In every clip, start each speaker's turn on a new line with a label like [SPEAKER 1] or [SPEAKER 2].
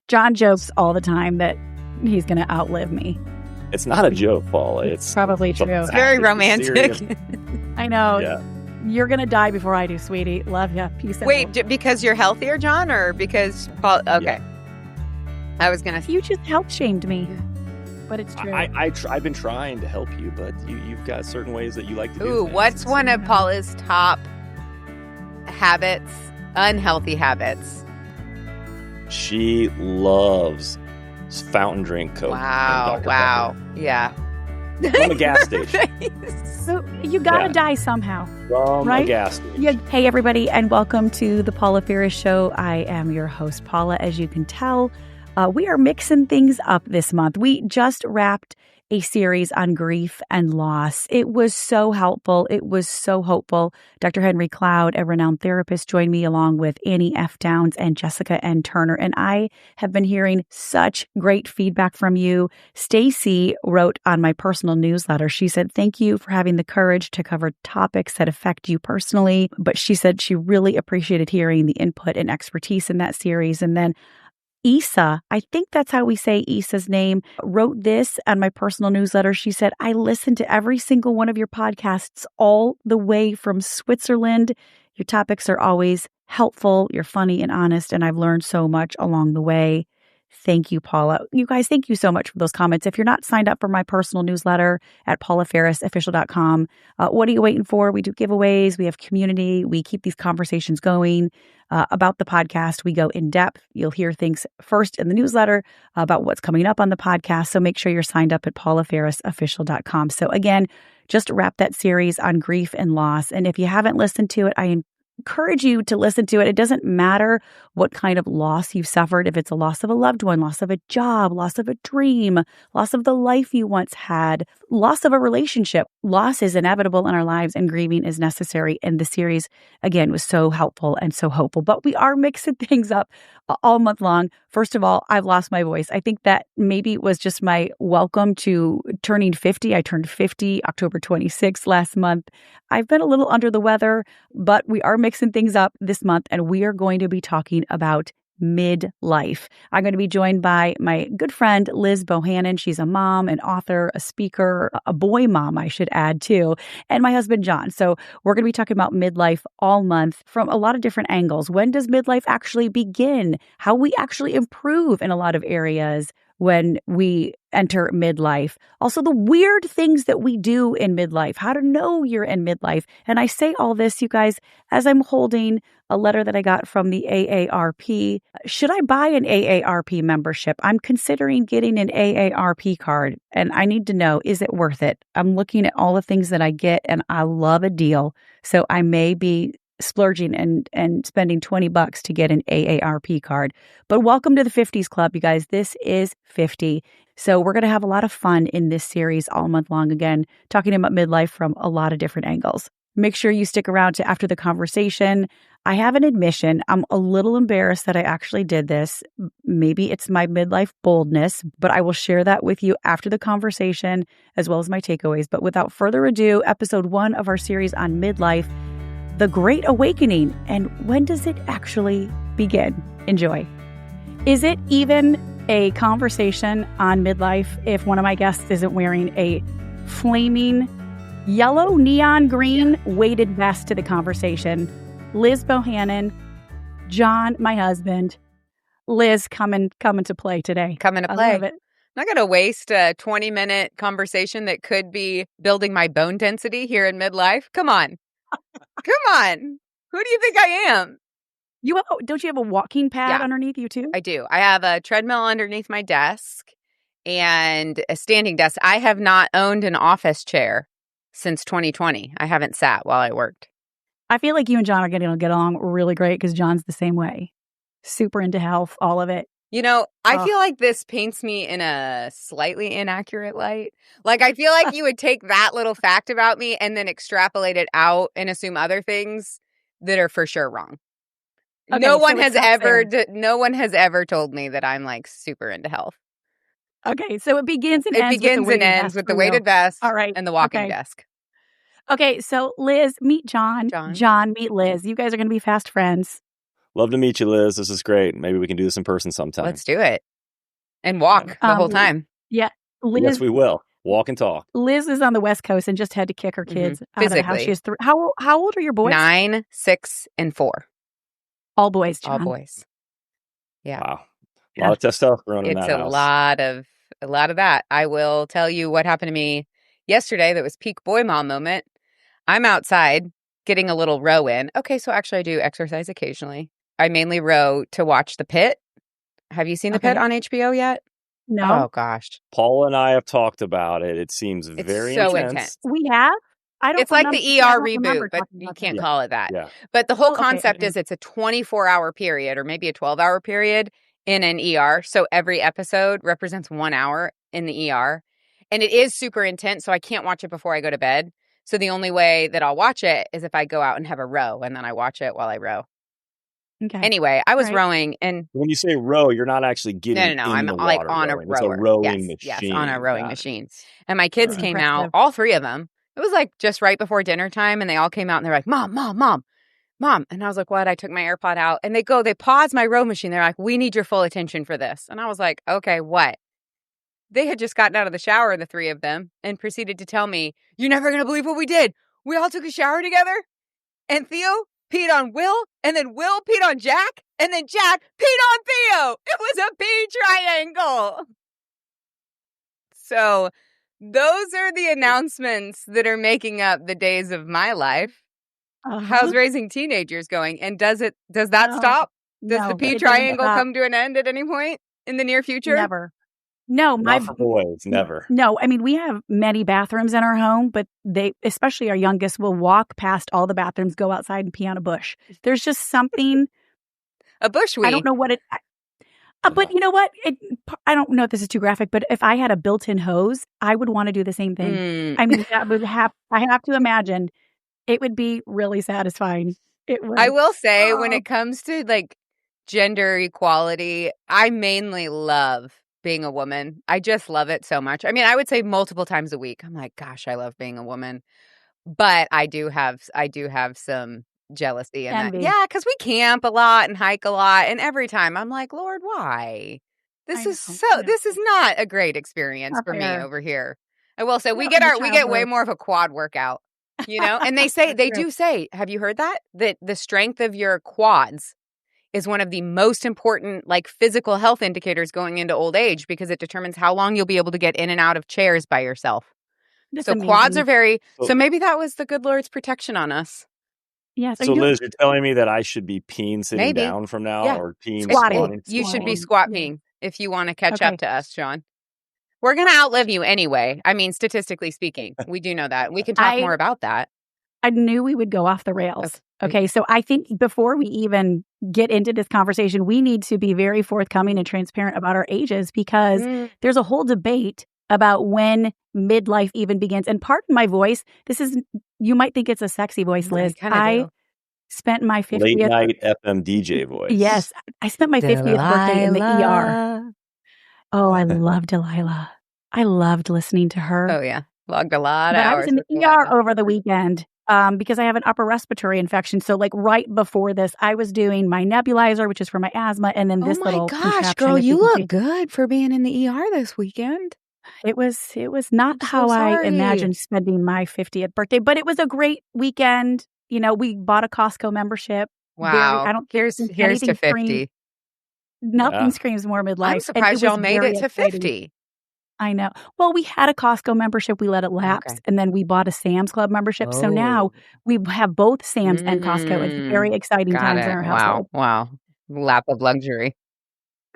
[SPEAKER 1] John jokes all the time that he's going to outlive me.
[SPEAKER 2] It's not a joke, Paula. It's
[SPEAKER 1] probably true.
[SPEAKER 3] It's very romantic.
[SPEAKER 1] I know.
[SPEAKER 2] Yeah.
[SPEAKER 1] You're going to die before I do, sweetie. Love ya. Peace out.
[SPEAKER 3] Wait, because you're healthier, John, or because Paul? Okay.
[SPEAKER 2] Yeah.
[SPEAKER 3] I was going to.
[SPEAKER 1] You just health shamed me. But it's true.
[SPEAKER 2] I've been trying to help you, but you've got certain ways that you like to do
[SPEAKER 3] Ooh,
[SPEAKER 2] things.
[SPEAKER 3] what's one of Paula's top habits, unhealthy habits?
[SPEAKER 2] She loves fountain drink Coke.
[SPEAKER 3] Wow. Yeah.
[SPEAKER 2] From a gas station.
[SPEAKER 1] So you gotta die somehow.
[SPEAKER 2] From
[SPEAKER 1] right?
[SPEAKER 2] a gas station.
[SPEAKER 1] Yeah. Hey, everybody, and welcome to the Paula Ferris Show. I am your host, Paula. As you can tell, we are mixing things up this month. We just wrapped a series on grief and loss. It was so helpful. It was so hopeful. Dr. Henry Cloud, a renowned therapist, joined me along with Annie F. Downs and Jessica N. Turner. And I have been hearing such great feedback from you. Stacy wrote on my personal newsletter. She said, thank you for having the courage to cover topics that affect you personally. But she said she really appreciated hearing the input and expertise in that series. And then Issa, I think that's how we say Issa's name, wrote this on my personal newsletter. She said, I listened to every single one of your podcasts all the way from Switzerland. Your topics are always helpful. You're funny and honest, and I've learned so much along the way. Thank you, Paula. You guys, thank you so much for those comments. If you're not signed up for my personal newsletter at paulaferrisofficial.com, what are you waiting for? We do giveaways. We have community. We keep these conversations going about the podcast. We go in depth. You'll hear things first in the newsletter about what's coming up on the podcast. So make sure you're signed up at paulaferrisofficial.com. So again, just wrap that series on grief and loss. And if you haven't listened to it, I encourage you to listen to it. It doesn't matter what kind of loss you've suffered. If it's a loss of a loved one, loss of a job, loss of a dream, loss of the life you once had, loss of a relationship, loss is inevitable in our lives and grieving is necessary. And the series, again, was so helpful and so hopeful. But we are mixing things up all month long. First of all, I've lost my voice. I think that maybe it was just my welcome to turning 50. I turned 50 October 26th last month. I've been a little under the weather, but we are mixing things up this month, and we are going to be talking about midlife. I'm going to be joined by my good friend, Liz Bohannon. She's a mom, an author, a speaker, a boy mom, I should add too, and my husband, John. So we're going to be talking about midlife all month from a lot of different angles. When does midlife actually begin? How we actually improve in a lot of areas when we enter midlife. Also, the weird things that we do in midlife, how to know you're in midlife. And I say all this, you guys, as I'm holding a letter that I got from the AARP. Should I buy an AARP membership? I'm considering getting an AARP card, and I need to know, is it worth it? I'm looking at all the things that I get, and I love a deal. So I may be splurging and spending $20 to get an AARP card. But welcome to the 50s Club, you guys. This is 50. So we're going to have a lot of fun in this series all month long, again, talking about midlife from a lot of different angles. Make sure you stick around to after the conversation. I have an admission. I'm a little embarrassed that I actually did this. Maybe it's my midlife boldness, but I will share that with you after the conversation, as well as my takeaways. But without further ado, episode 1 of our series on midlife, The Great Awakening, and when does it actually begin? Enjoy. Is it even a conversation on midlife if one of my guests isn't wearing a flaming yellow neon green weighted vest to the conversation? Liz Bohannon, John, my husband. Liz, coming to play today.
[SPEAKER 3] Coming to play.
[SPEAKER 1] I love it.
[SPEAKER 3] I'm not going to waste a 20-minute conversation that could be building my bone density here in midlife. Come on. Come on. Who do you think I am?
[SPEAKER 1] Don't you have a walking pad underneath you too?
[SPEAKER 3] I do. I have a treadmill underneath my desk and a standing desk. I have not owned an office chair since 2020. I haven't sat while I worked.
[SPEAKER 1] I feel like you and John are going to get along really great because John's the same way. Super into health, all of it.
[SPEAKER 3] You know, I feel like this paints me in a slightly inaccurate light. Like, I feel like you would take that little fact about me and then extrapolate it out and assume other things that are for sure wrong.
[SPEAKER 1] Okay,
[SPEAKER 3] no one has ever told me that I'm like super into health.
[SPEAKER 1] Okay, so it begins and ends
[SPEAKER 3] with the weighted vest
[SPEAKER 1] all right,
[SPEAKER 3] and the walking desk.
[SPEAKER 1] Okay, so Liz, meet John. John, meet Liz. You guys are going to be fast friends.
[SPEAKER 2] Love to meet you, Liz. This is great. Maybe we can do this in person sometime.
[SPEAKER 3] Let's do it. And walk the whole time.
[SPEAKER 1] Yeah. Liz,
[SPEAKER 2] yes, we will. Walk and talk.
[SPEAKER 1] Liz is on the West Coast and just had to kick her kids out of the house.
[SPEAKER 3] Physically.
[SPEAKER 1] She has 3. How old are your boys?
[SPEAKER 3] 9, 6, and 4.
[SPEAKER 1] All boys, John.
[SPEAKER 3] All boys. Yeah.
[SPEAKER 2] Wow. A lot of testosterone in
[SPEAKER 3] It's
[SPEAKER 2] that
[SPEAKER 3] a
[SPEAKER 2] house.
[SPEAKER 3] lot of that. I will tell you what happened to me yesterday that was peak boy mom moment. I'm outside getting a little row in. Okay, so actually I do exercise occasionally. I mainly row to watch The Pit. Have you seen The Pit on HBO yet?
[SPEAKER 1] No.
[SPEAKER 3] Oh, gosh.
[SPEAKER 2] Paula and I have talked about it. It seems very
[SPEAKER 3] so
[SPEAKER 2] intense.
[SPEAKER 3] intense.
[SPEAKER 1] We have?
[SPEAKER 3] It's like the ER reboot, but you can't call it that.
[SPEAKER 2] Yeah.
[SPEAKER 3] But the whole concept is it's a 24-hour period or maybe a 12-hour period in an ER. So every episode represents 1 hour in the ER. And it is super intense, so I can't watch it before I go to bed. So the only way that I'll watch it is if I go out and have a row, and then I watch it while I row.
[SPEAKER 1] Okay.
[SPEAKER 3] Anyway, I was rowing, and
[SPEAKER 2] when you say row, you're not actually getting
[SPEAKER 3] no.
[SPEAKER 2] in
[SPEAKER 3] I'm
[SPEAKER 2] the
[SPEAKER 3] like
[SPEAKER 2] water
[SPEAKER 3] on
[SPEAKER 2] rowing.
[SPEAKER 3] a rower.
[SPEAKER 2] It's a rowing machine.
[SPEAKER 3] Yes, on a rowing machine. And my kids
[SPEAKER 1] That's
[SPEAKER 3] came
[SPEAKER 1] impressive.
[SPEAKER 3] out, all 3 of them. It was like just right before dinner time, and they all came out and they're like, Mom. And I was like, what? I took my AirPod out, and they pause my row machine. They're like, we need your full attention for this. And I was like, okay, what? They had just gotten out of the shower, the 3 of them, and proceeded to tell me, you're never going to believe what we did. We all took a shower together, and Theo peed on Will, and then Will peed on Jack, and then Jack peed on Theo. It was a pee triangle. So those are the announcements that are making up the days of my life. How's raising teenagers going? And does that stop? Does the pee triangle come to an end at any point in the near future?
[SPEAKER 1] Never. No,
[SPEAKER 2] not for boys, never.
[SPEAKER 1] No, I mean, we have many bathrooms in our home, but they, especially our youngest, will walk past all the bathrooms, go outside and pee on a bush. There's just something.
[SPEAKER 3] A bushweed.
[SPEAKER 1] I don't know what it. But you know what? I don't know if this is too graphic, but if I had a built-in hose, I would want to do the same thing. I mean, that would I have to imagine it would be really satisfying. It would.
[SPEAKER 3] I will say, when it comes to like gender equality, I mainly love being a woman. I just love it so much. I mean, I would say multiple times a week, I'm like, gosh, I love being a woman. But I do have some jealousy in that. Yeah, because we camp a lot and hike a lot, and every time I'm like, Lord, why? This is not a great experience for me over here. I will say we get way more of a quad workout, you know. And they do say, have you heard that the strength of your quads is one of the most important like physical health indicators going into old age, because it determines how long you'll be able to get in and out of chairs by yourself. So quads are so maybe that was the good Lord's protection on us.
[SPEAKER 1] Yes.
[SPEAKER 2] So Liz, you're telling me that I should be peeing sitting down from now, or peeing squatting?
[SPEAKER 3] You should be squat peeing if you want to catch up to us, Sean. We're going to outlive you anyway. I mean, statistically speaking, we do know that. We can talk more about that.
[SPEAKER 1] I knew we would go off the rails. Okay, so I think before we even get into this conversation, we need to be very forthcoming and transparent about our ages, because there's a whole debate about when midlife even begins. And pardon my voice, you might think it's a sexy voice, Liz. I spent my 50th...
[SPEAKER 2] Late night FM DJ voice.
[SPEAKER 1] Yes, I spent my 50th birthday in the ER. Oh, I love Delilah. I loved listening to her.
[SPEAKER 3] Oh, yeah. Logged a lot of hours.
[SPEAKER 1] I was in the ER over the weekend because I have an upper respiratory infection. So like right before this, I was doing my nebulizer, which is for my asthma, and then this little contraption.
[SPEAKER 3] Gosh, girl, you look good for being in the ER this weekend.
[SPEAKER 1] It was not how I imagined spending my 50th birthday, but it was a great weekend. You know, we bought a Costco membership.
[SPEAKER 3] Wow.
[SPEAKER 1] I don't
[SPEAKER 3] here's to 50.
[SPEAKER 1] Nothing screams more midlife.
[SPEAKER 3] I'm surprised y'all made it to 50.
[SPEAKER 1] I know. Well, we had a Costco membership. We let it lapse, and then we bought a Sam's Club membership. So now we have both Sam's and Costco. It's very exciting times in our household.
[SPEAKER 3] Wow. Lap of luxury.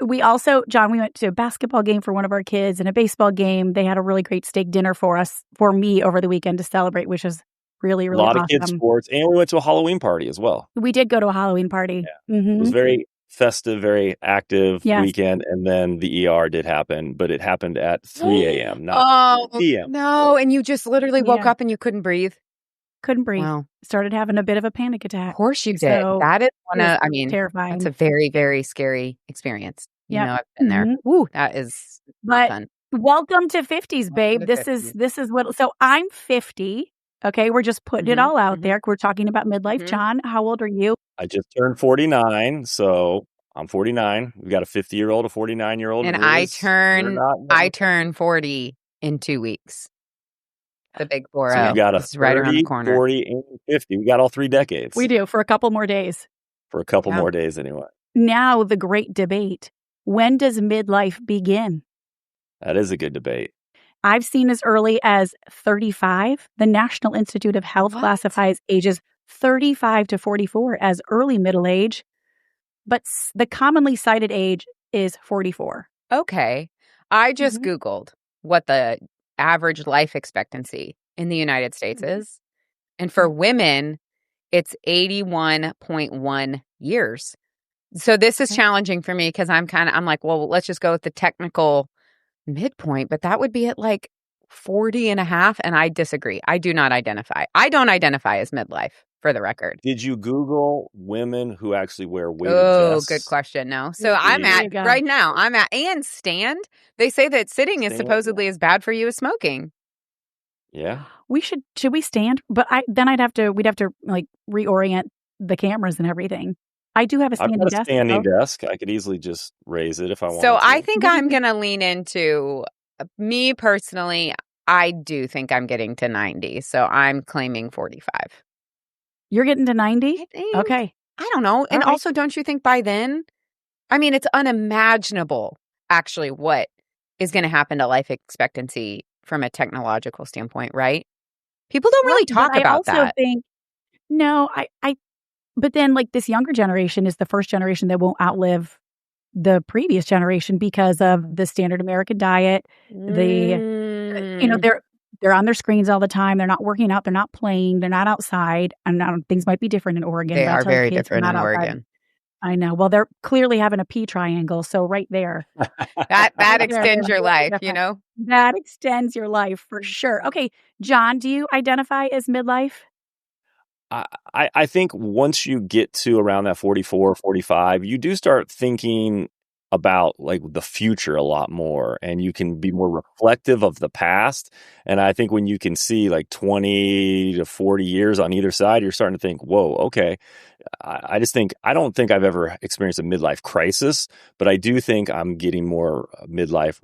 [SPEAKER 1] We also, John, we went to a basketball game for one of our kids and a baseball game. They had a really great steak dinner for me over the weekend to celebrate, which is really, really awesome.
[SPEAKER 2] A lot of kids sports. And we went to a Halloween party as well.
[SPEAKER 1] We did go to a Halloween party.
[SPEAKER 2] Yeah. It was very festive, very active weekend. And then the ER did happen, but it happened at 3 a.m., not 3 p.m.
[SPEAKER 3] No, and you just literally woke up and you couldn't breathe.
[SPEAKER 1] Couldn't breathe. Wow. Started having a bit of a panic attack.
[SPEAKER 3] Of course you did. So that is
[SPEAKER 1] terrifying.
[SPEAKER 3] That's a very, very scary experience. You know, I've been there. Woo, that is fun.
[SPEAKER 1] Welcome to 50s, babe. This is what. So I'm 50. Okay, we're just putting it all out there. We're talking about midlife. John, how old are you?
[SPEAKER 2] I just turned 49, so I'm 49. We've got a 50-year-old, a 49-year-old.
[SPEAKER 3] And
[SPEAKER 2] Liz,
[SPEAKER 3] I turn 40 in 2 weeks. The big 40.
[SPEAKER 2] So we've got a
[SPEAKER 3] It's right around the
[SPEAKER 2] 30,
[SPEAKER 3] corner.
[SPEAKER 2] 40, and 50. We got all 3 decades.
[SPEAKER 1] We do, for a couple more days.
[SPEAKER 2] For a couple more days anyway.
[SPEAKER 1] Now, the great debate. When does midlife begin?
[SPEAKER 2] That is a good debate.
[SPEAKER 1] I've seen as early as 35. The National Institute of Health classifies ages 35 to 44 as early middle age, but the commonly cited age is 44.
[SPEAKER 3] Okay. I just Googled what the average life expectancy in the United States is. And for women, it's 81.1 years. So this is challenging for me because I'm like, well, let's just go with the technical midpoint, but that would be at like 40 and a half. And I disagree. I don't identify as midlife, for the record.
[SPEAKER 2] Did you Google women who actually wear weighted vests?
[SPEAKER 3] Good question. No. So right now, and stand. They say that sitting is supposedly as bad for you as smoking.
[SPEAKER 2] Yeah.
[SPEAKER 1] Should we stand? But we'd have to like reorient the cameras and everything. I do have a standing desk.
[SPEAKER 2] I've got a standing desk. I could easily just raise it if I wanted to.
[SPEAKER 3] So I think I'm going to lean into, me personally, I do think I'm getting to 90. So I'm claiming 45.
[SPEAKER 1] You're getting to 90?
[SPEAKER 3] I think.
[SPEAKER 1] Okay.
[SPEAKER 3] I don't know. And also, don't you think by then, I mean, it's unimaginable, actually, what is going to happen to life expectancy from a technological standpoint, right? People don't really talk about that. I also think,
[SPEAKER 1] no, but then like this younger generation is the first generation that won't outlive the previous generation because of the standard American diet. They're on their screens all the time. They're not working out. They're not playing. They're not outside. And things might be different in Oregon.
[SPEAKER 3] They are very different in Oregon.
[SPEAKER 1] I know. Well, they're clearly having a P triangle. So right there.
[SPEAKER 3] that extends your life,
[SPEAKER 1] That extends your life for sure. Okay. John, do you identify as midlife?
[SPEAKER 2] I think once you get to around that 44, 45, you do start thinking about like the future a lot more, and you can be more reflective of the past. And I think when you can see like 20 to 40 years on either side, you're starting to think, whoa, okay. I don't think I've ever experienced a midlife crisis, but I do think I'm getting more midlife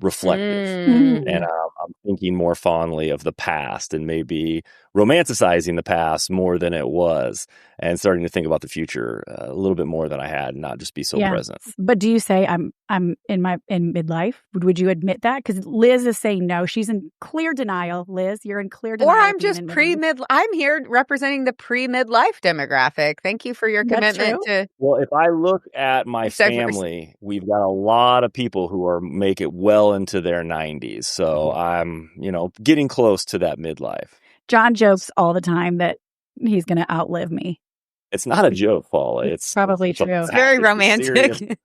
[SPEAKER 2] reflective. And I'm thinking more fondly of the past and maybe romanticizing the past more than it was, and starting to think about the future a little bit more than I had, and not just be so present.
[SPEAKER 1] But do you say I'm in midlife? Would you admit that? Because Liz is saying no. She's in clear denial. Liz, you're in clear denial.
[SPEAKER 3] Or I'm just I'm here representing the pre-midlife demographic. Thank you for your commitment to.
[SPEAKER 2] Well, if I look at my family, we've got a lot of people who make it well into their 90s. So I'm, getting close to that midlife.
[SPEAKER 1] John jokes all the time that he's going to outlive me.
[SPEAKER 2] It's not a joke, Paula.
[SPEAKER 1] It's probably true.
[SPEAKER 3] It's very romantic.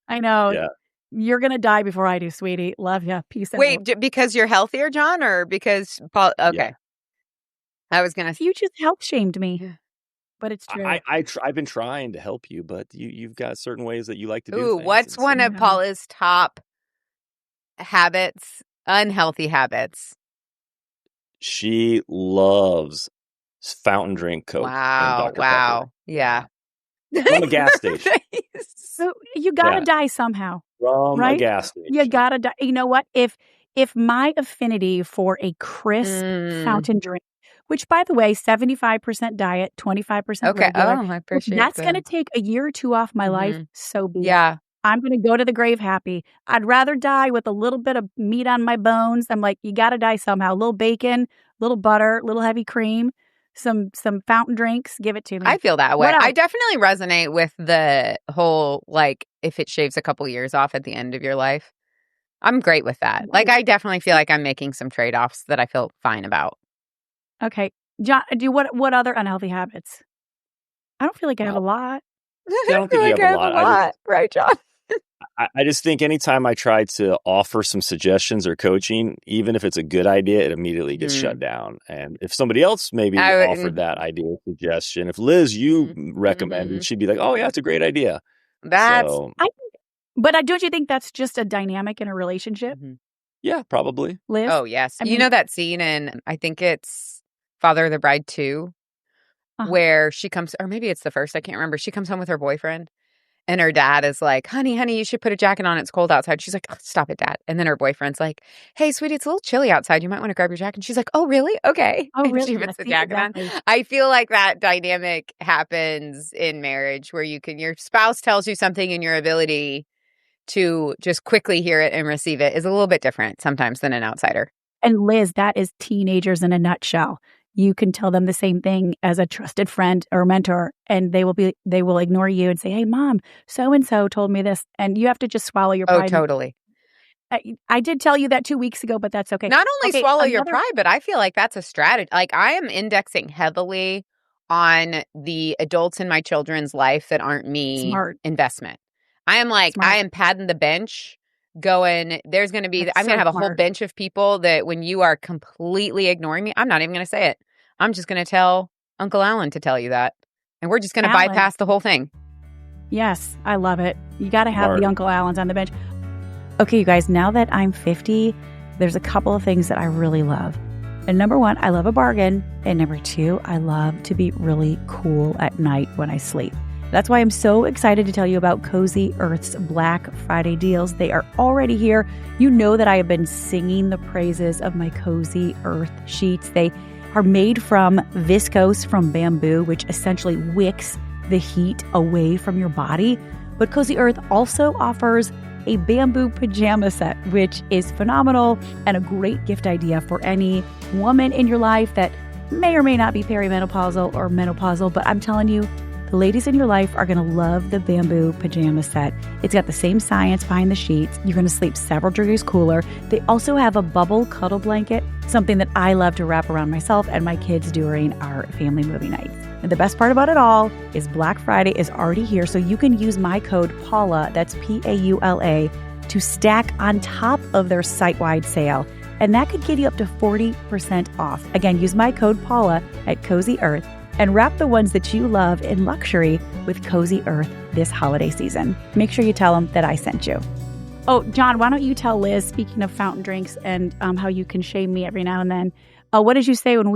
[SPEAKER 1] I know.
[SPEAKER 2] Yeah.
[SPEAKER 1] You're going to die before I do, sweetie. Love you. Peace out.
[SPEAKER 3] Wait, because you're healthier, John, or because Paul? Okay. Yeah. I was going to.
[SPEAKER 1] You just health shamed me. But it's true.
[SPEAKER 2] I've been trying to help you, but you've got certain ways that you like to do things.
[SPEAKER 3] What's one of Paula's top habits, unhealthy habits?
[SPEAKER 2] She loves fountain drink Coke.
[SPEAKER 3] Wow.
[SPEAKER 2] Pepper.
[SPEAKER 3] Yeah.
[SPEAKER 2] From a gas station.
[SPEAKER 1] So you got to die somehow.
[SPEAKER 2] From a gas station.
[SPEAKER 1] You got to die. You know what? If my affinity for a crisp fountain drink, which, by the way, 75% diet, 25% regular.
[SPEAKER 3] I appreciate that.
[SPEAKER 1] That's going to take a year or two off my life. So be it.
[SPEAKER 3] Yeah.
[SPEAKER 1] I'm going to go to the grave happy. I'd rather die with a little bit of meat on my bones. I'm like, you got to die somehow. A little bacon, a little butter, a little heavy cream, some fountain drinks. Give it to me.
[SPEAKER 3] I feel that way. I definitely resonate with the whole, like, if it shaves a couple years off at the end of your life. I'm great with that. Like, I definitely feel like I'm making some trade-offs that I feel fine about.
[SPEAKER 1] Okay. John, what other unhealthy habits? I don't feel like I have a lot.
[SPEAKER 2] I don't think you have a lot.
[SPEAKER 3] Right, John?
[SPEAKER 2] I just think anytime I try to offer some suggestions or coaching, even if it's a good idea, it immediately gets shut down. And if somebody else maybe offered that idea or suggestion, if Liz, you recommended, she'd be like, oh, yeah, it's a great idea.
[SPEAKER 1] Don't you think that's just a dynamic in a relationship?
[SPEAKER 2] Yeah, probably.
[SPEAKER 1] Liz?
[SPEAKER 3] Oh, yes. You know that scene in, I think it's Father of the Bride 2, where she comes, or maybe it's the first, I can't remember. She comes home with her boyfriend and her dad is like, honey, you should put a jacket on. It's cold outside. She's like, oh, stop it, Dad. And then her boyfriend's like, hey, sweetie, it's a little chilly outside. You might want to grab your jacket. And she's like, oh, really? Okay.
[SPEAKER 1] Oh,
[SPEAKER 3] And
[SPEAKER 1] really?
[SPEAKER 3] she puts the jacket on. I feel like that dynamic happens in marriage where your spouse tells you something and your ability to just quickly hear it and receive it is a little bit different sometimes than an outsider.
[SPEAKER 1] And Liz, that is teenagers in a nutshell. You can tell them the same thing as a trusted friend or mentor, and they will ignore you and say, hey, Mom, so-and-so told me this. And you have to just swallow your pride.
[SPEAKER 3] Oh, totally.
[SPEAKER 1] I did tell you that 2 weeks ago, but that's okay.
[SPEAKER 3] Not only swallow your pride, but I feel like that's a strategy. Like I am indexing heavily on the adults in my children's life that aren't me investment. I am like, I am padding the bench going, there's going to be, I'm going to have a whole bench of people that when you are completely ignoring me, I'm not even going to say it. I'm just going to tell Uncle Alan to tell you that. And we're just going to bypass the whole thing.
[SPEAKER 1] Yes, I love it. You got to have the Uncle Alans on the bench. Okay, you guys, now that I'm 50, there's a couple of things that I really love. And number one, I love a bargain. And number two, I love to be really cool at night when I sleep. That's why I'm so excited to tell you about Cozy Earth's Black Friday deals. They are already here. You know that I have been singing the praises of my Cozy Earth sheets. They are made from viscose from bamboo, which essentially wicks the heat away from your body. But Cozy Earth also offers a bamboo pajama set, which is phenomenal and a great gift idea for any woman in your life that may or may not be perimenopausal or menopausal. But I'm telling you, the ladies in your life are going to love the bamboo pajama set. It's got the same science behind the sheets. You're going to sleep several degrees cooler. They also have a bubble cuddle blanket, something that I love to wrap around myself and my kids during our family movie nights. And the best part about it all is Black Friday is already here, so you can use my code PAULA, that's P-A-U-L-A, to stack on top of their site-wide sale. And that could give you up to 40% off. Again, use my code PAULA at Cozy Earth and wrap the ones that you love in luxury with Cozy Earth this holiday season. Make sure you tell them that I sent you. Oh, John, why don't you tell Liz, speaking of fountain drinks and how you can shame me every now and then, what did you say when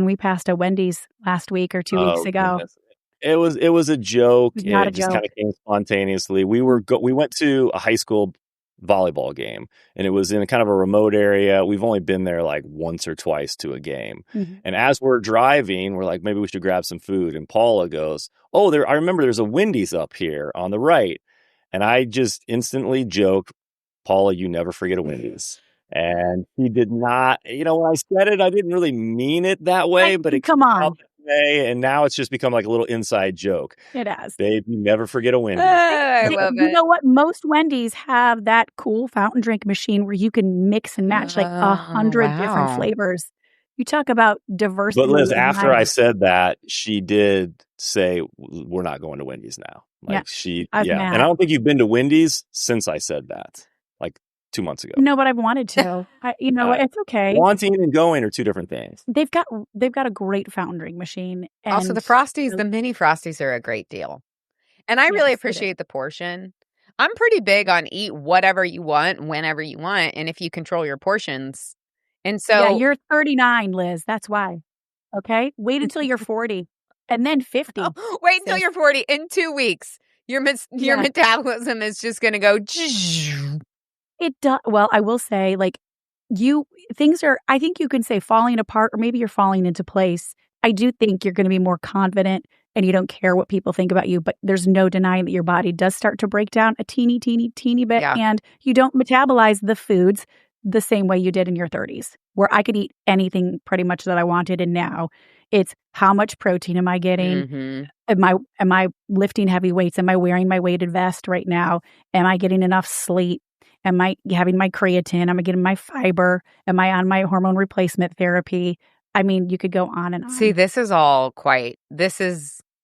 [SPEAKER 1] we passed a Wendy's last week or 2 weeks ago?
[SPEAKER 2] Goodness. It was a joke.
[SPEAKER 1] It was not a
[SPEAKER 2] just
[SPEAKER 1] joke.
[SPEAKER 2] kind of came spontaneously. We went to a high school volleyball game, and it was in kind of a remote area. We've only been there like once or twice to a game. Mm-hmm. And as we're driving, we're like, maybe we should grab some food. And Paula goes, oh, I remember there's a Wendy's up here on the right. And I just instantly joked, Paula, you never forget a Wendy's. And he did not, when I said it, I didn't really mean it that way, but it
[SPEAKER 1] come on.
[SPEAKER 2] And now it's just become like a little inside joke.
[SPEAKER 1] It has.
[SPEAKER 2] Babe, you never forget a Wendy's.
[SPEAKER 3] I love it.
[SPEAKER 1] You know what? Most Wendy's have that cool fountain drink machine where you can mix and match like 100 different flavors. You talk about diversity.
[SPEAKER 2] But Liz, after I said that, she did say, we're not going to Wendy's now. Like
[SPEAKER 1] mad.
[SPEAKER 2] And I don't think you've been to Wendy's since I said that, like 2 months ago.
[SPEAKER 1] No, but I've wanted to. It's okay.
[SPEAKER 2] Wanting and going are two different things.
[SPEAKER 1] They've got a great fountain drink machine. And
[SPEAKER 3] also, the Frosties, the mini Frosties are a great deal. And I really appreciate the portion. I'm pretty big on eat whatever you want, whenever you want, and if you control your portions. And so...
[SPEAKER 1] Yeah, you're 39, Liz. That's why. Okay? Wait until you're 40 and then 50.
[SPEAKER 3] Wait until you're 40. In 2 weeks, your metabolism is just going to go...
[SPEAKER 1] It does. Well, I will say, things are, I think you can say falling apart, or maybe you're falling into place. I do think you're going to be more confident and you don't care what people think about you, but there's no denying that your body does start to break down a teeny bit, and you don't metabolize the foods the same way you did in your 30s, where I could eat anything pretty much that I wanted. And now it's how much protein am I getting? Mm-hmm. Am I lifting heavy weights? Am I wearing my weighted vest right now? Am I getting enough sleep? Am I having my creatine? Am I getting my fiber? Am I on my hormone replacement therapy? I mean, you could go on and on.
[SPEAKER 3] See,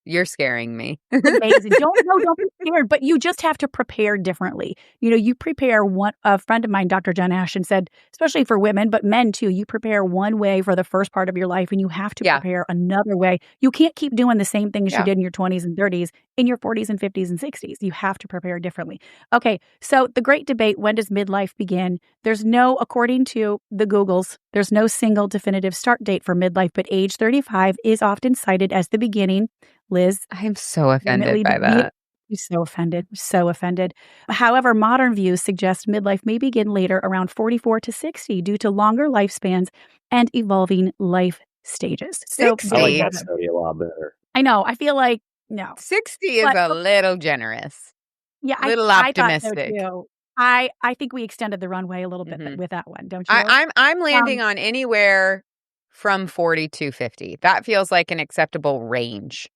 [SPEAKER 3] you're scaring me.
[SPEAKER 1] It's amazing. Don't be scared, but you just have to prepare differently. You prepare a friend of mine, Dr. Jen Ashton, said, especially for women, but men too, you prepare one way for the first part of your life and you have to prepare another way. You can't keep doing the same things you did in your 20s and 30s in your 40s and 50s and 60s. You have to prepare differently. Okay, so the great debate, when does midlife begin? There's no, according to the Googles, there's no single definitive start date for midlife, but age 35 is often cited as the beginning. Liz,
[SPEAKER 3] I'm so offended
[SPEAKER 1] admittedly,
[SPEAKER 3] by that.
[SPEAKER 1] she's so offended, so offended. However, modern views suggest midlife may begin later, around 44 to 60, due to longer lifespans and evolving life stages. So
[SPEAKER 2] I like
[SPEAKER 3] 60?
[SPEAKER 2] that study a lot better.
[SPEAKER 1] I know. I feel like no.
[SPEAKER 3] 60 is
[SPEAKER 1] But
[SPEAKER 3] a little generous.
[SPEAKER 1] yeah,
[SPEAKER 3] Little
[SPEAKER 1] I thought so
[SPEAKER 3] optimistic.
[SPEAKER 1] too. I think we extended the runway a little bit
[SPEAKER 3] Mhm.
[SPEAKER 1] with that one, don't you?
[SPEAKER 3] I'm landing on anywhere from 40 to 50. That feels like an acceptable range.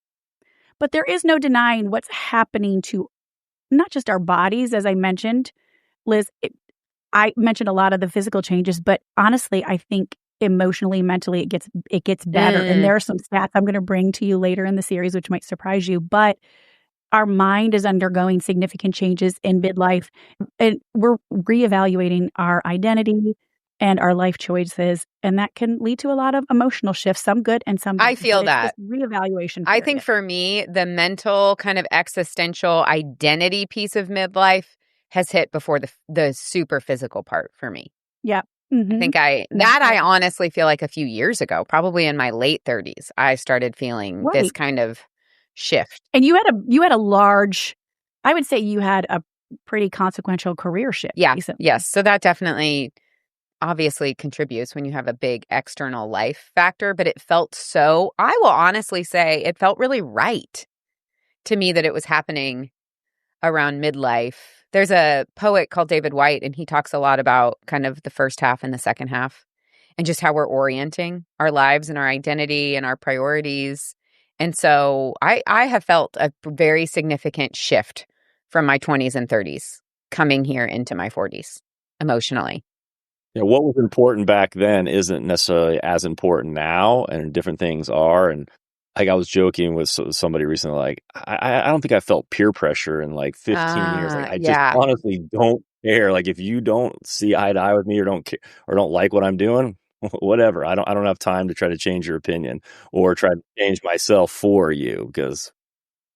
[SPEAKER 1] But there is no denying what's happening to not just our bodies, as I mentioned, Liz. I mentioned a lot of the physical changes, but honestly, I think emotionally, mentally, it gets better. And there are some stats I'm going to bring to you later in the series, which might surprise you. But our mind is undergoing significant changes in midlife, and we're reevaluating our identity and our life choices, and that can lead to a lot of emotional shifts, some good and some bad.
[SPEAKER 3] I feel
[SPEAKER 1] but it's
[SPEAKER 3] that.
[SPEAKER 1] this reevaluation period.
[SPEAKER 3] I think for me, the mental kind of existential identity piece of midlife has hit before the super physical part for me.
[SPEAKER 1] Yeah.
[SPEAKER 3] I think I honestly feel like a few years ago, probably in my late 30s, I started feeling this kind of shift.
[SPEAKER 1] And you had a large, I would say you had a pretty consequential career shift.
[SPEAKER 3] Yeah.
[SPEAKER 1] Recently.
[SPEAKER 3] Yes. So that definitely obviously contributes when you have a big external life factor, but it felt so, I will honestly say it felt really right to me that it was happening around midlife. There's a poet called David White, and he talks a lot about kind of the first half and the second half and just how we're orienting our lives and our identity and our priorities. And so I have felt a very significant shift from my 20s and 30s coming here into my 40s emotionally.
[SPEAKER 2] Yeah, what was important back then isn't necessarily as important now, and different things are. And like I was joking with somebody recently, like I don't think I felt peer pressure in like 15 years. Like I just honestly don't care. Like if you don't see eye to eye with me or don't care or don't like what I'm doing, whatever. I don't have time to try to change your opinion or try to change myself for you, because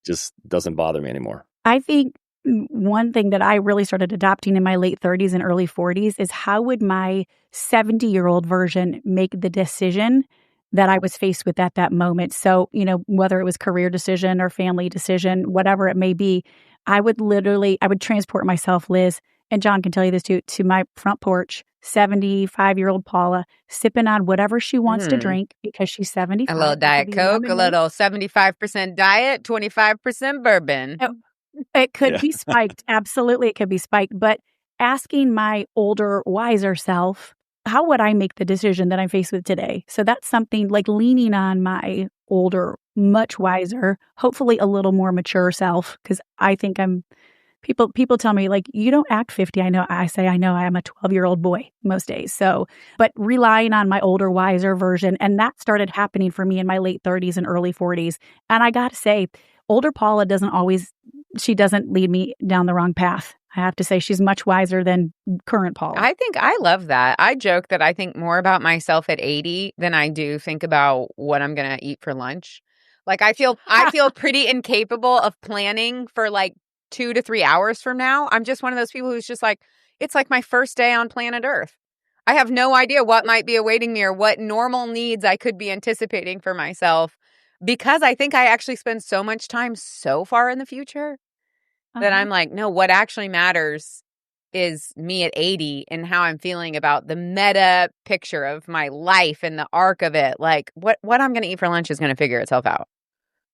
[SPEAKER 2] it just doesn't bother me anymore.
[SPEAKER 1] I think one thing that I really started adopting in my late 30s and early 40s is how would my 70-year-old version make the decision that I was faced with at that moment. So, whether it was career decision or family decision, whatever it may be, I would transport myself, Liz, and John can tell you this too, to my front porch, 75-year-old Paula, sipping on whatever she wants to drink because she's 75.
[SPEAKER 3] A little Diet Coke, a little 75% diet, 25% bourbon.
[SPEAKER 1] It could be spiked. Absolutely, it could be spiked. But asking my older, wiser self, how would I make the decision that I'm faced with today? So that's something like leaning on my older, much wiser, hopefully a little more mature self, because I think people tell me, like, you don't act 50. I say I know I am a 12-year-old boy most days. So, but relying on my older, wiser version, and that started happening for me in my late 30s and early 40s. And I got to say, older Paula doesn't lead me down the wrong path. I have to say she's much wiser than current Paula.
[SPEAKER 3] I think I love that. I joke that I think more about myself at 80 than I do think about what I'm going to eat for lunch. Like I feel pretty incapable of planning for like 2 to 3 hours from now. I'm just one of those people who's just like, it's like my first day on planet Earth. I have no idea what might be awaiting me or what normal needs I could be anticipating for myself, because I think I actually spend so much time so far in the future that I'm like, no, what actually matters is me at 80 and how I'm feeling about the meta picture of my life and the arc of it. Like what I'm going to eat for lunch is going to figure itself out.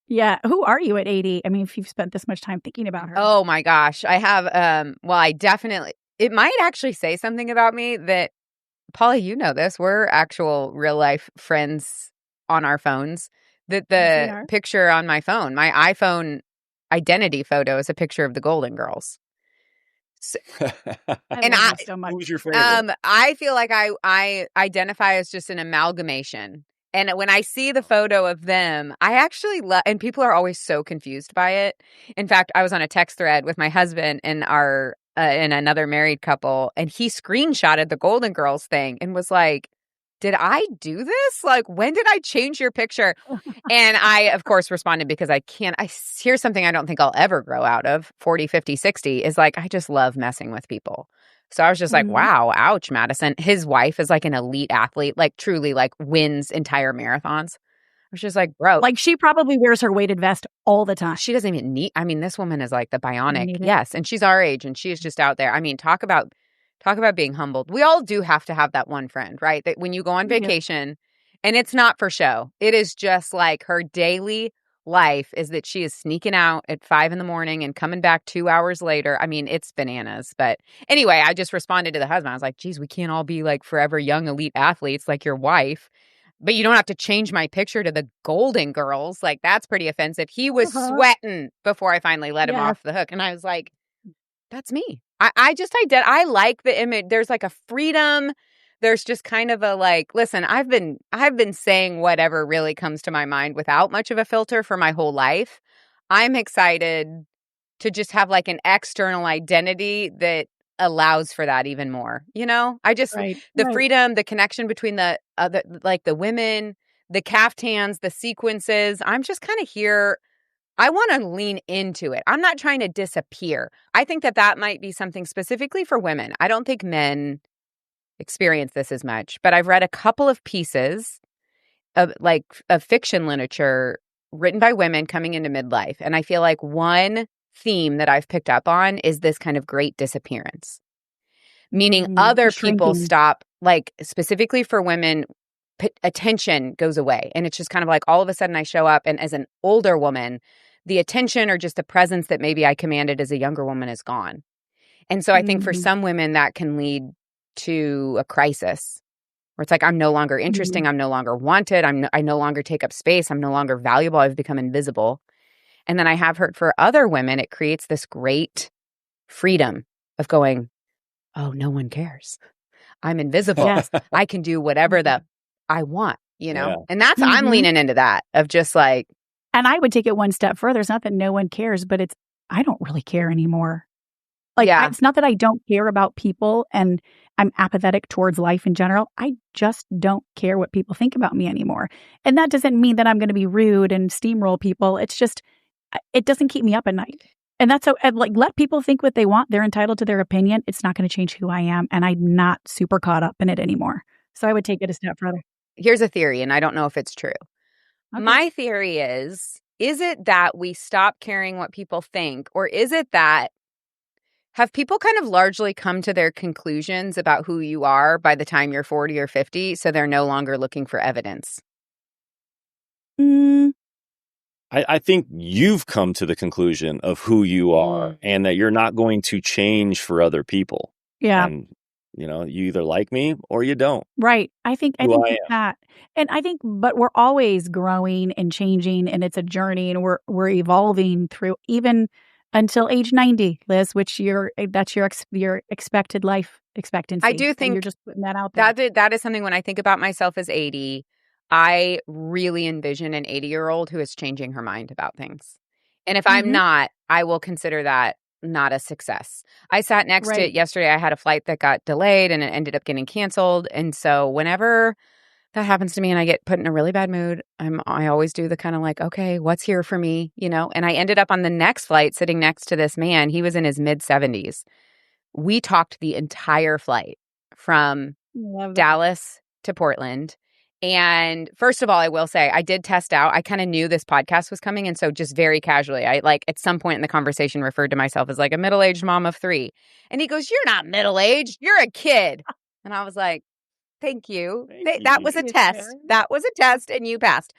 [SPEAKER 1] Yeah. Who are you at 80? I mean, if you've spent this much time thinking about her.
[SPEAKER 3] Oh my gosh. I have, I definitely, it might actually say something about me that, Paula, you know this, we're actual real life friends on our phones, that the picture on my phone, my iPhone identity photo is a picture of the Golden Girls. So,
[SPEAKER 1] I so much.
[SPEAKER 2] Who's your favorite?
[SPEAKER 3] I feel like I identify as just an amalgamation. And when I see the photo of them, I actually love, and people are always so confused by it. In fact, I was on a text thread with my husband and and another married couple, and he screenshotted the Golden Girls thing and was like, did I do this? Like, when did I change your picture? And I, of course, responded because here's something I don't think I'll ever grow out of 40, 50, 60 is like, I just love messing with people. So I was just like, wow, ouch, Madison. His wife is like an elite athlete, like truly like wins entire marathons. I was just like, bro.
[SPEAKER 1] Like she probably wears her weighted vest all the time.
[SPEAKER 3] She doesn't even need, I mean, this woman is like the bionic. Yes. And she's our age and she's just out there. I mean, talk about being humbled. We all do have to have that one friend, right? That when you go on vacation and it's not for show, it is just like her daily life is that she is sneaking out at 5 a.m. and coming back 2 hours later. I mean, it's bananas. But anyway, I just responded to the husband. I was like, geez, we can't all be like forever young elite athletes like your wife. But you don't have to change my picture to the Golden Girls. Like, that's pretty offensive. He was sweating before I finally let him off the hook. And I was like, that's me. I like the image. There's like a freedom. There's just kind of a like, listen, I've been saying whatever really comes to my mind without much of a filter for my whole life. I'm excited to just have like an external identity that allows for that even more. You know, the freedom, the connection between the other, like the women, the caftans, the sequences. I'm just kind of here. I want to lean into it. I'm not trying to disappear. I think that might be something specifically for women. I don't think men experience this as much, but I've read a couple of pieces of fiction literature written by women coming into midlife. And I feel like one theme that I've picked up on is this kind of great disappearance, meaning other people stop, like specifically for women, attention goes away. And it's just kind of like all of a sudden I show up and as an older woman, the attention or just the presence that maybe I commanded as a younger woman is gone. And so I think for some women that can lead to a crisis where it's like, I'm no longer interesting. I'm no longer wanted. I no longer take up space. I'm no longer valuable. I've become invisible. And then I have heard for other women, it creates this great freedom of going, oh, no one cares. I'm invisible. Yes. I can do whatever I want, you know? Yeah. And that's, I'm leaning into that of just like.
[SPEAKER 1] And I would take it one step further. It's not that no one cares, but it's, I don't really care anymore. Like, it's not that I don't care about people and I'm apathetic towards life in general. I just don't care what people think about me anymore. And that doesn't mean that I'm going to be rude and steamroll people. It's just, it doesn't keep me up at night. And that's so, like, let people think what they want. They're entitled to their opinion. It's not going to change who I am. And I'm not super caught up in it anymore. So I would take it a step further.
[SPEAKER 3] Here's a theory, and I don't know if it's true. Okay. My theory is it that we stop caring what people think, or is it that have people kind of largely come to their conclusions about who you are by the time you're 40 or 50, so they're no longer looking for evidence?
[SPEAKER 2] I think you've come to the conclusion of who you are and that you're not going to change for other people.
[SPEAKER 1] Yeah.
[SPEAKER 2] And, you know, you either like me or you don't.
[SPEAKER 1] Right. I think that. And I think, but we're always growing and changing, and it's a journey, and we're evolving through even until age 90, Liz, which that's your expected life expectancy.
[SPEAKER 3] I do think
[SPEAKER 1] you're just putting that out there.
[SPEAKER 3] That is something when I think about myself as 80, I really envision an 80-year-old who is changing her mind about things. And if I'm not, I will consider that not a success. I sat next to it yesterday. I had a flight that got delayed and it ended up getting canceled. And so whenever that happens to me and I get put in a really bad mood, I always do the kind of like, okay, what's here for me, you know? And I ended up on the next flight sitting next to this man. He was in his mid-70s. We talked the entire flight from Dallas to Portland. And first of all, I will say I did test out. I kind of knew this podcast was coming. And so just very casually, I like at some point in the conversation referred to myself as like a middle-aged mom of 3. And he goes, "You're not middle-aged. You're a kid." And I was like, thank you. That was a test. That was a test and you passed.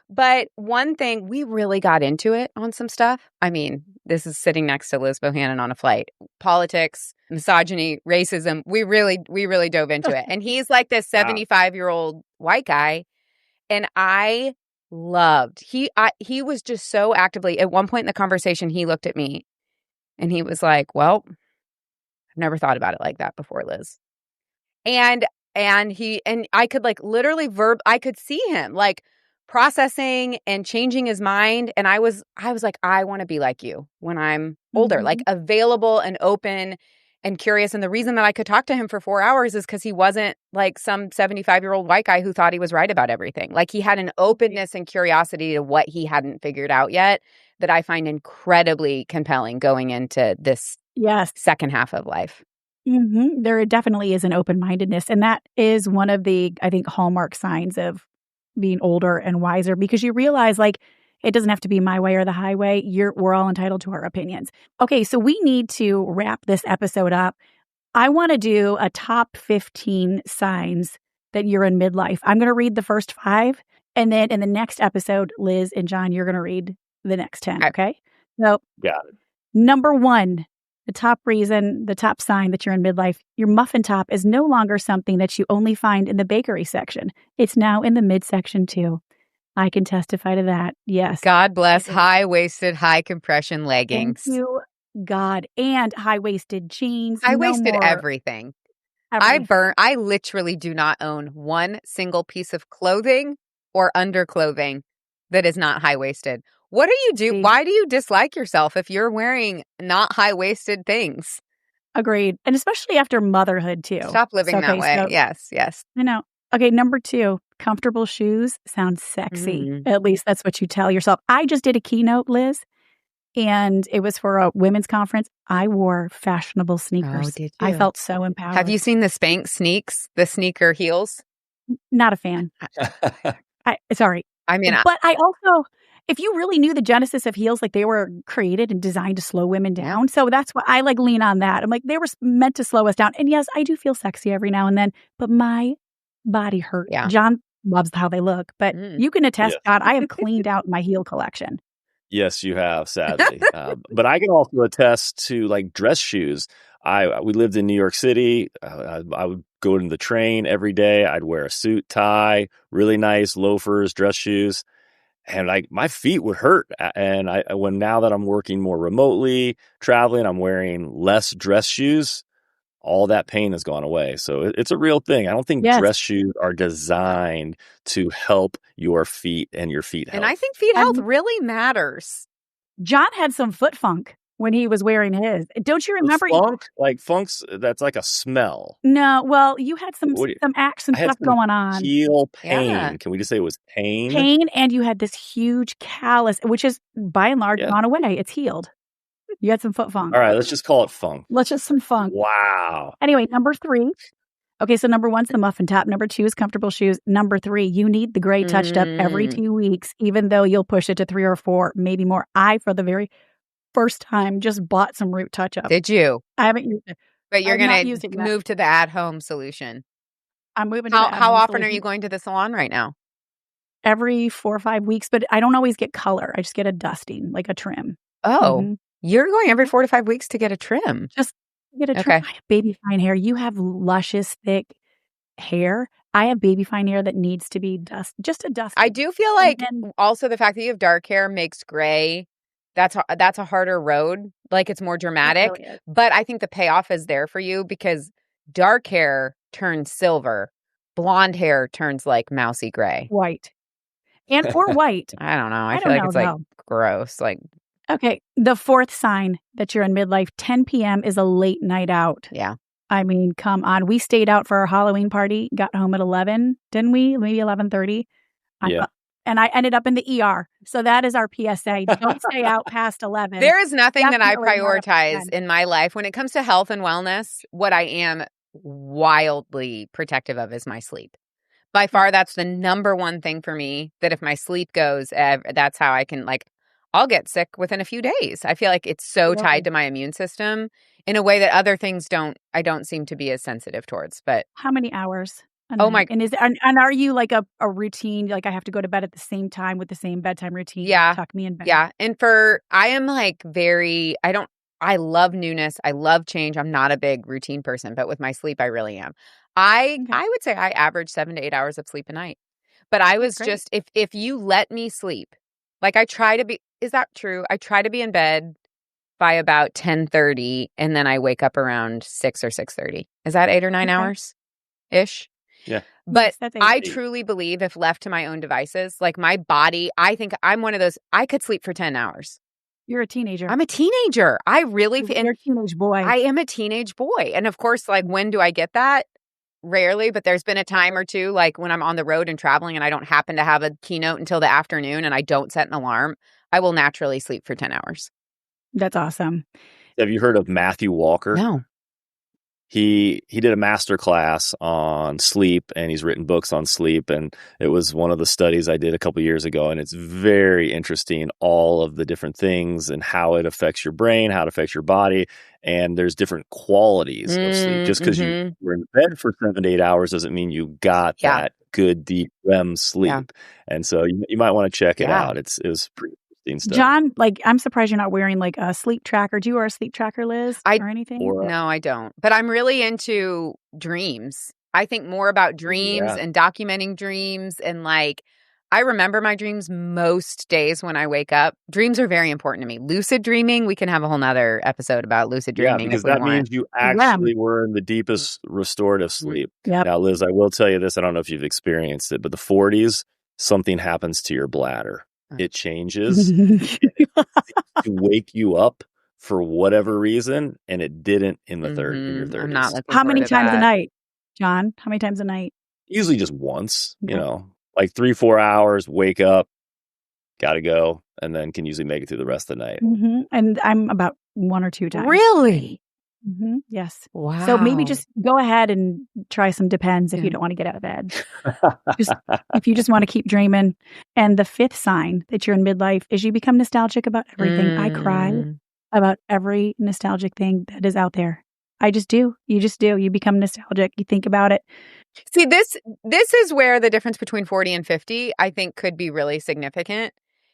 [SPEAKER 3] But one thing, we really got into it on some stuff. I mean, this is sitting next to Liz Bohannon on a flight. Politics, misogyny, racism. We really dove into it. And he's like this 75-year-old white guy. And I loved, he was just so actively, at one point in the conversation, he looked at me and he was like, "Well, I've never thought about it like that before, Liz." And I could like literally I could see him like processing and changing his mind. And I was like, I want to be like you when I'm older, like available and open and curious. And the reason that I could talk to him for 4 hours is because he wasn't like some 75-year-old white guy who thought he was right about everything. Like he had an openness and curiosity to what he hadn't figured out yet that I find incredibly compelling going into this second half of life.
[SPEAKER 1] There definitely is an open-mindedness. And that is one of the, I think, hallmark signs of being older and wiser, because you realize like it doesn't have to be my way or the highway. We're all entitled to our opinions. Okay, so we need to wrap this episode up. I want to do a top 15 signs that you're in midlife. I'm going to read the first 5. And then in the next episode, Liz and John, you're going to read the next 10. Okay? So,
[SPEAKER 2] got it.
[SPEAKER 1] Number 1, the top sign that you're in midlife, your muffin top is no longer something that you only find in the bakery section. It's now in the midsection too. I can testify to that. Yes.
[SPEAKER 3] God bless high-waisted, high-compression leggings.
[SPEAKER 1] Thank you, God. And high-waisted jeans.
[SPEAKER 3] High-waisted everything. I literally do not own one single piece of clothing or underclothing that is not high-waisted. What do you do?
[SPEAKER 1] See,
[SPEAKER 3] why do you dislike yourself if you're wearing not high-waisted things?
[SPEAKER 1] Agreed. And especially after motherhood too.
[SPEAKER 3] Stop living that way. So, yes.
[SPEAKER 1] I know. Okay, number 2, comfortable shoes sound sexy. At least that's what you tell yourself. I just did a keynote, Liz, and it was for a women's conference. I wore fashionable sneakers.
[SPEAKER 3] Oh, did you?
[SPEAKER 1] I felt so empowered.
[SPEAKER 3] Have you seen the Spanx sneaks, the sneaker heels?
[SPEAKER 1] Not a fan. Sorry.
[SPEAKER 3] I mean,
[SPEAKER 1] but I also, if you really knew the genesis of heels, like they were created and designed to slow women down. So that's why I like lean on that. I'm like, they were meant to slow us down. And yes, I do feel sexy every now and then, but my body hurt.
[SPEAKER 3] Yeah.
[SPEAKER 1] John loves how they look, but you can attest, John, I have cleaned out my heel collection.
[SPEAKER 2] Yes, you have, sadly. But I can also attest to like dress shoes. We lived in New York City. I would go in the train every day. I'd wear a suit, tie, really nice loafers, dress shoes. And like my feet would hurt. And now that I'm working more remotely, traveling, I'm wearing less dress shoes. All that pain has gone away. So it's a real thing. I don't think dress shoes are designed to help your feet and your feet health.
[SPEAKER 3] And I think feet health really matters.
[SPEAKER 1] John had some foot funk when he was wearing his. Don't you remember?
[SPEAKER 2] Funk? Like funk's, that's like a smell.
[SPEAKER 1] No, well, you had some stuff going on.
[SPEAKER 2] Heel pain. Yeah. Can we just say it was pain?
[SPEAKER 1] Pain, and you had this huge callus, which is by and large gone away. It's healed. You had some foot funk.
[SPEAKER 2] All right, let's just call it funk.
[SPEAKER 1] Some funk.
[SPEAKER 2] Wow.
[SPEAKER 1] Anyway, number 3. Okay, so number 1's the muffin top. Number 2 is comfortable shoes. Number 3, you need the gray touched up every 2 weeks, even though you'll push it to 3 or 4, maybe more. I, for the very first time, just bought some root touch up.
[SPEAKER 3] Did you?
[SPEAKER 1] I haven't used it.
[SPEAKER 3] But you're going to move to the at-home solution.
[SPEAKER 1] I'm moving to the at-home
[SPEAKER 3] How often
[SPEAKER 1] solution.
[SPEAKER 3] are you going to the salon right now?
[SPEAKER 1] Every 4 or 5 weeks, but I don't always get color. I just get a dusting, like a trim.
[SPEAKER 3] Oh, you're going every 4 to 5 weeks to get a trim.
[SPEAKER 1] Just get a trim. I have baby fine hair. You have luscious, thick hair. I have baby fine hair that needs to be just a dust.
[SPEAKER 3] I do feel like also the fact that you have dark hair makes gray. That's a harder road. Like it's more dramatic. It really is. But I think the payoff is there for you because dark hair turns silver. Blonde hair turns like mousy gray.
[SPEAKER 1] White. Or white.
[SPEAKER 3] I don't know. I feel like it's like gross. Like,
[SPEAKER 1] okay. The 4th sign that you're in midlife, 10 p.m. is a late night out.
[SPEAKER 3] Yeah.
[SPEAKER 1] I mean, come on. We stayed out for our Halloween party, got home at 11, didn't we? Maybe 11:30.
[SPEAKER 2] Yeah.
[SPEAKER 1] And I ended up in the ER. So that is our PSA. Don't stay out past 11.
[SPEAKER 3] There is nothing that I prioritize in my life. When it comes to health and wellness, what I am wildly protective of is my sleep. By far, that's the number one thing for me, that if my sleep goes, that's how I can, like, I'll get sick within a few days. I feel like it's so tied to my immune system in a way that other things I don't seem to be as sensitive towards. But
[SPEAKER 1] how many hours?
[SPEAKER 3] Oh my!
[SPEAKER 1] And are you like a routine? Like I have to go to bed at the same time with the same bedtime routine?
[SPEAKER 3] Yeah.
[SPEAKER 1] Tuck me in bed.
[SPEAKER 3] Yeah. And I am like I love newness. I love change. I'm not a big routine person, but with my sleep, I really am. I would say I average 7 to 8 hours of sleep a night. But I was just, if you let me sleep, like I try to be, is that true? I try to be in bed by about 10:30 and then I wake up around 6 or 6:30. Is that 8 or 9 hours-ish?
[SPEAKER 2] Yeah.
[SPEAKER 3] But I truly believe if left to my own devices, like my body, I think I'm one of those, I could sleep for 10 hours.
[SPEAKER 1] You're a teenager.
[SPEAKER 3] I'm a teenager. I really
[SPEAKER 1] You're a teenage boy.
[SPEAKER 3] I am a teenage boy. And of course, like, when do I get that? Rarely, but there's been a time or two, like when I'm on the road and traveling and I don't happen to have a keynote until the afternoon and I don't set an alarm, I will naturally sleep for 10 hours.
[SPEAKER 1] That's awesome.
[SPEAKER 2] Have you heard of Matthew Walker?
[SPEAKER 3] No.
[SPEAKER 2] He did a master class on sleep, and he's written books on sleep. And it was one of the studies I did a couple years ago. And it's very interesting, all of the different things and how it affects your brain, how it affects your body. And there's different qualities of sleep. Just because you were in bed for 7 to 8 hours doesn't mean you got that good, deep REM sleep. Yeah. And so you might want to check it out. It was pretty stuff.
[SPEAKER 1] John, like, I'm surprised you're not wearing like a sleep tracker. Do you wear a sleep tracker, Liz, or anything?
[SPEAKER 3] No, I don't. But I'm really into dreams. I think more about dreams and documenting dreams. And like, I remember my dreams most days when I wake up. Dreams are very important to me. Lucid dreaming, we can have a whole nother episode about lucid dreaming.
[SPEAKER 2] Yeah, because that means you actually were in the deepest restorative sleep. Yep. Now, Liz, I will tell you this. I don't know if you've experienced it, but the 40s, something happens to your bladder. It changes to wake you up for whatever reason, and it didn't in the in your 30s.
[SPEAKER 3] I'm not looking
[SPEAKER 1] How many times a night, John? How many times a night?
[SPEAKER 2] Usually just once, like 3-4 hours, wake up, gotta go, and then can usually make it through the rest of the night.
[SPEAKER 1] Mm-hmm. And I'm about 1 or 2 times.
[SPEAKER 3] Really?
[SPEAKER 1] Mm-hmm. Yes.
[SPEAKER 3] Wow.
[SPEAKER 1] So maybe just go ahead and try some Depends if you don't want to get out of bed. If you just want to keep dreaming. And the 5th sign that you're in midlife is you become nostalgic about everything. I cry about every nostalgic thing that is out there. I just do. You just do. You become nostalgic. You think about it.
[SPEAKER 3] See, this is where the difference between 40 and 50, I think, could be really significant.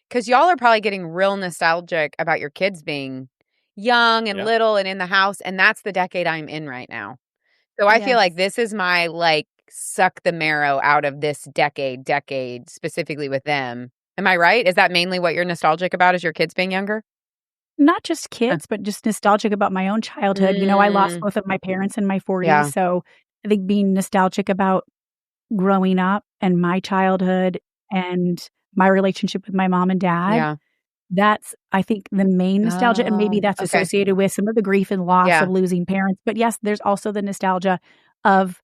[SPEAKER 3] Because y'all are probably getting real nostalgic about your kids being young and little and in the house. And that's the decade I'm in right now. So I feel like this is my, like, suck the marrow out of this decade specifically with them. Am I right? Is that mainly what you're nostalgic about, is your kids being younger?
[SPEAKER 1] Not just kids, but just nostalgic about my own childhood. I lost both of my parents in my 40s. Yeah. So I think being nostalgic about growing up and my childhood and my relationship with my mom and dad. Yeah. That's, I think, the main nostalgia. And maybe that's associated with some of the grief and loss of losing parents. But yes, there's also the nostalgia of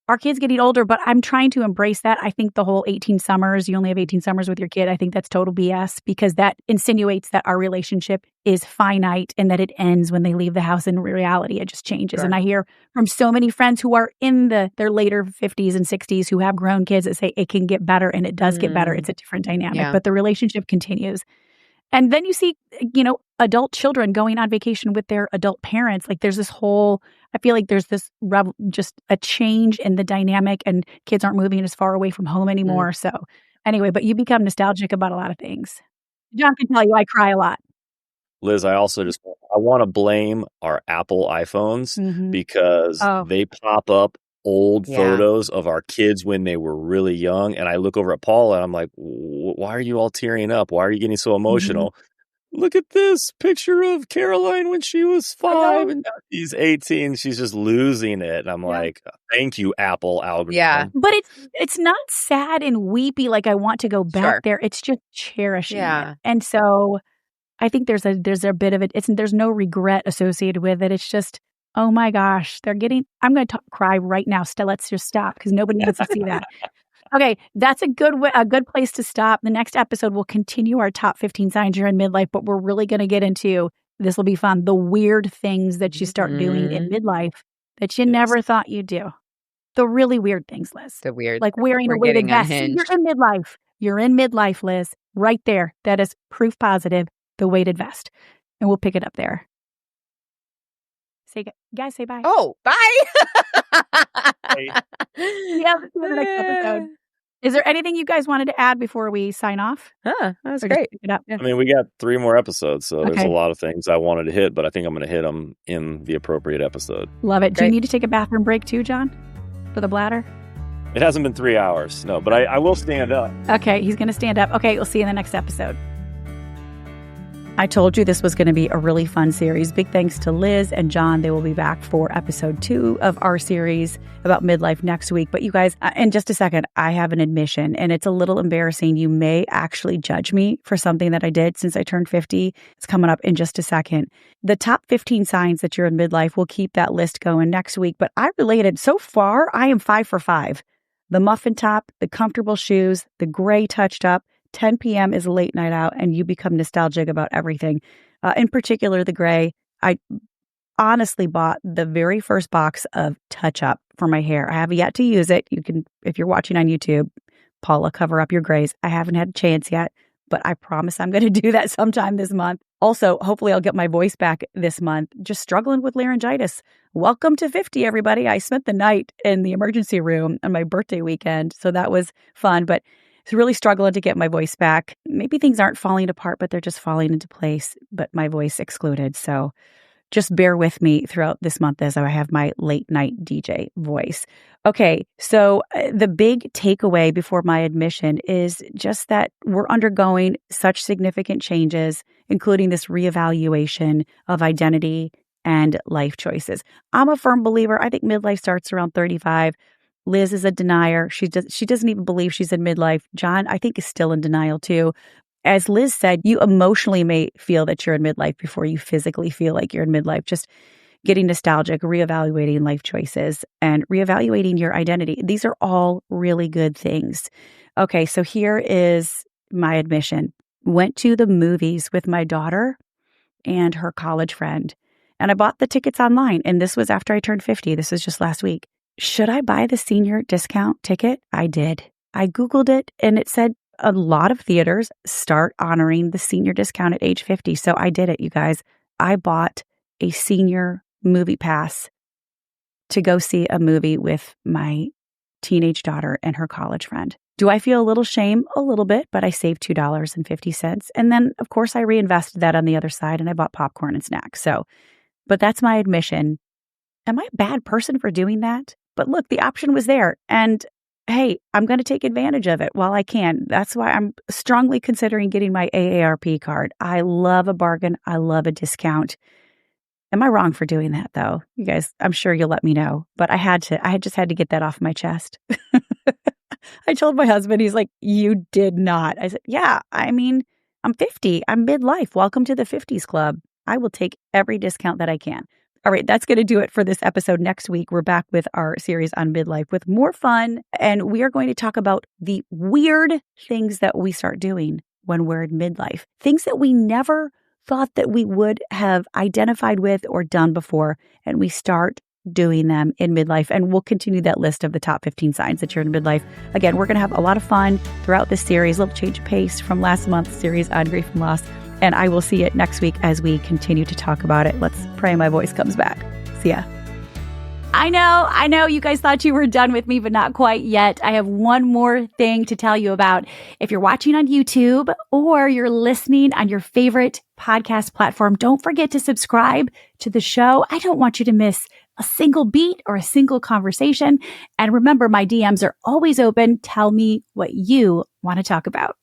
[SPEAKER 1] our kids getting older. But I'm trying to embrace that. I think the whole 18 summers, you only have 18 summers with your kid, I think that's total BS, because that insinuates that our relationship is finite and that it ends when they leave the house. In reality, it just changes. Sure. And I hear from so many friends who are in their later 50s and 60s who have grown kids that say it can get better, and it does get better. It's a different dynamic, but the relationship continues. And then you see, adult children going on vacation with their adult parents. Like, there's this whole, I feel like there's this just a change in the dynamic, and kids aren't moving as far away from home anymore. So anyway, but you become nostalgic about a lot of things. John can tell you I cry a lot.
[SPEAKER 2] Liz, I also I want to blame our Apple iPhones because they pop up old photos of our kids when they were really young. And I look over at Paula and I'm like, why are you all tearing up? Why are you getting so emotional? Look at this picture of Caroline when she was 5 and now she's 18. She's just losing it. And I'm like, thank you, Apple algorithm.
[SPEAKER 3] Yeah.
[SPEAKER 1] But it's not sad and weepy like I want to go back there. It's just cherishing it. And so I think there's a bit of it. There's no regret associated with it. It's just, oh my gosh, I'm going to cry right now. Let's just stop because nobody needs to see that. Okay, that's a good place to stop. The next episode will continue our top 15 signs you're in midlife, but we're really going to get into, this will be fun, the weird things that you start doing in midlife that you never thought you'd do. The really weird things, Liz.
[SPEAKER 3] The weird.
[SPEAKER 1] Like wearing a weighted vest. You're in midlife. You're in midlife, Liz. Right there. That is proof positive, the weighted vest. And we'll pick it up there. Guys, say bye.
[SPEAKER 3] Oh, bye.
[SPEAKER 1] Yeah, see you in the next episode. Is there anything you guys wanted to add before we sign off?
[SPEAKER 3] That was great.
[SPEAKER 1] Pick it up?
[SPEAKER 2] I mean, we got 3 more episodes, so there's a lot of things I wanted to hit, but I think I'm going to hit them in the appropriate episode.
[SPEAKER 1] Love it. Great. Do you need to take a bathroom break too, John? For the bladder?
[SPEAKER 2] It hasn't been 3 hours, no, but I will stand up.
[SPEAKER 1] Okay, he's going to stand up. Okay, we'll see you in the next episode. I told you this was going to be a really fun series. Big thanks to Liz and John. They will be back for episode 2 of our series about midlife next week. But you guys, in just a second, I have an admission, and it's a little embarrassing. You may actually judge me for something that I did since I turned 50. It's coming up in just a second. The top 15 signs that you're in midlife, we'll keep that list going next week. But I related, so far, I am 5 for 5. The muffin top, the comfortable shoes, the gray touched up, 10 p.m. is a late night out, and you become nostalgic about everything. In particular, the gray. I honestly bought the very first box of touch up for my hair. I have yet to use it. You can, if you're watching on YouTube, Paula, cover up your grays. I haven't had a chance yet, but I promise I'm going to do that sometime this month. Also, hopefully I'll get my voice back this month. Just struggling with laryngitis. Welcome to 50, everybody. I spent the night in the emergency room on my birthday weekend, so that was fun, but it's really struggling to get my voice back. Maybe things aren't falling apart, but they're just falling into place, but my voice excluded. So just bear with me throughout this month as I have my late night DJ voice. Okay, so the big takeaway before my admission is just that we're undergoing such significant changes, including this reevaluation of identity and life choices. I'm a firm believer. I think midlife starts around 35. Liz is a denier. She doesn't even believe she's in midlife. John, I think, is still in denial too. As Liz said, you emotionally may feel that you're in midlife before you physically feel like you're in midlife. Just getting nostalgic, reevaluating life choices, and reevaluating your identity. These are all really good things. Okay, so here is my admission. Went to the movies with my daughter and her college friend, and I bought the tickets online. And this was after I turned 50. This was just last week. Should I buy the senior discount ticket? I did. I Googled it, and it said a lot of theaters start honoring the senior discount at age 50. So I did it, you guys. I bought a senior movie pass to go see a movie with my teenage daughter and her college friend. Do I feel a little shame? A little bit, but I saved $2.50. And then, of course, I reinvested that on the other side, and I bought popcorn and snacks. But that's my admission. Am I a bad person for doing that? But look, the option was there. And hey, I'm going to take advantage of it while I can. That's why I'm strongly considering getting my AARP card. I love a bargain. I love a discount. Am I wrong for doing that, though? You guys, I'm sure you'll let me know. But I just had to get that off my chest. I told my husband, he's like, you did not. I said, yeah, I mean, I'm 50. I'm midlife. Welcome to the 50s club. I will take every discount that I can. All right, that's going to do it for this episode. Next week, we're back with our series on midlife with more fun. And we are going to talk about the weird things that we start doing when we're in midlife. Things that we never thought that we would have identified with or done before. And we start doing them in midlife. And we'll continue that list of the top 15 signs that you're in midlife. Again, we're going to have a lot of fun throughout this series, a little change of pace from last month's series on grief and loss. And I will see it next week as we continue to talk about it. Let's pray my voice comes back. See ya. I know you guys thought you were done with me, but not quite yet. I have one more thing to tell you about. If you're watching on YouTube or you're listening on your favorite podcast platform, don't forget to subscribe to the show. I don't want you to miss a single beat or a single conversation. And remember, my DMs are always open. Tell me what you want to talk about.